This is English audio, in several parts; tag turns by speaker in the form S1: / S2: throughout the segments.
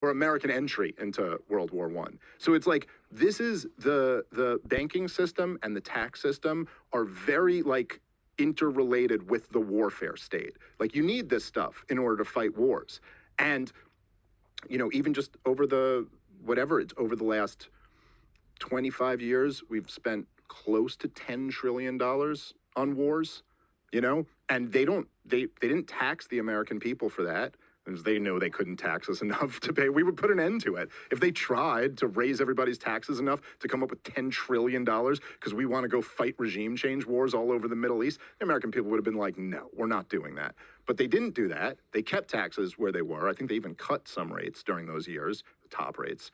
S1: or American entry into World War I. So it's like, this is the banking system and the tax system are very like interrelated with the warfare state. Like, you need this stuff in order to fight wars. And, you know, even just over the, whatever, it's over the last 25 years, we've spent close to $10 trillion on wars, you know, and they didn't tax the American people for that. Because they know they couldn't tax us enough to pay. We would put an end to it. If they tried to raise everybody's taxes enough to come up with $10 trillion because we want to go fight regime change wars all over the Middle East, the American people would have been like, no, we're not doing that. But they didn't do that. They kept taxes where they were. I think they even cut some rates during those years, the top rates.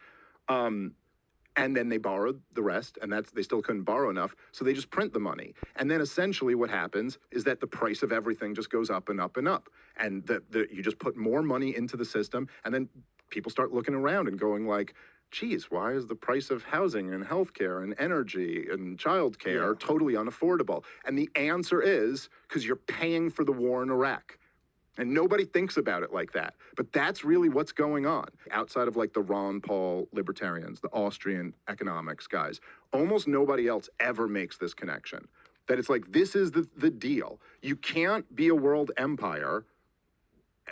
S1: And then they borrowed the rest, and they still couldn't borrow enough, so they just print the money. And then essentially what happens is that the price of everything just goes up and up and up. And you just put more money into the system, and then people start looking around and going like, geez, why is the price of housing and healthcare and energy and childcare totally unaffordable? And the answer is because you're paying for the war in Iraq. And nobody thinks about it like that. But that's really what's going on. Outside of like the Ron Paul Libertarians, the Austrian Economics guys, almost nobody else ever makes this connection. That it's like, this is the deal. You can't be a world empire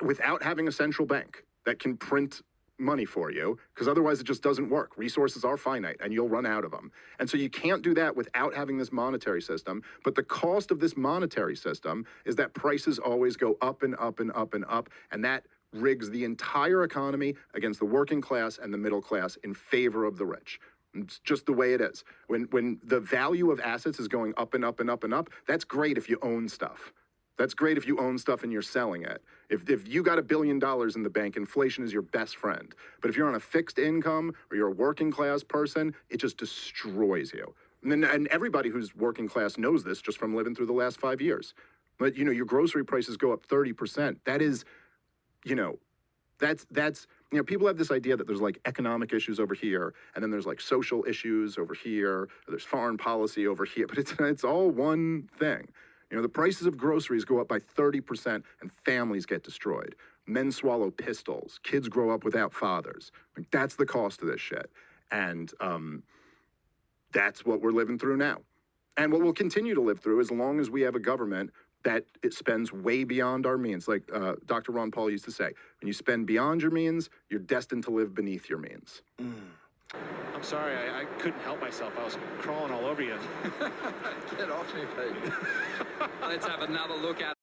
S1: without having a central bank that can print money for you, because otherwise it just doesn't work. Resources are finite and you'll run out of them. And so you can't do that without having this monetary system. But the cost of this monetary system is that prices always go up and up and up and up, and that rigs the entire economy against the working class and the middle class in favor of the rich. It's just the way it is. When the value of assets is going up and up and up and up, that's great if you own stuff. That's great if you own stuff and you're selling it. If you got $1 billion in the bank, inflation is your best friend. But if you're on a fixed income or you're a working class person, it just destroys you. And everybody who's working class knows this just from living through the last 5 years. But, you know, your grocery prices go up 30%. That is, you know, that's, you know, people have this idea that there's like economic issues over here, and then there's like social issues over here, or there's foreign policy over here, but it's all one thing. You know, the prices of groceries go up by 30% and families get destroyed. Men swallow pistols. Kids grow up without fathers. Like, that's the cost of this shit. And that's what we're living through now. And what we'll continue to live through as long as we have a government that it spends way beyond our means. Like Dr. Ron Paul used to say, when you spend beyond your means, you're destined to live beneath your means.
S2: I'm sorry, I couldn't help myself. I was crawling all over you.
S3: Get off me, baby.
S4: Let's have another look at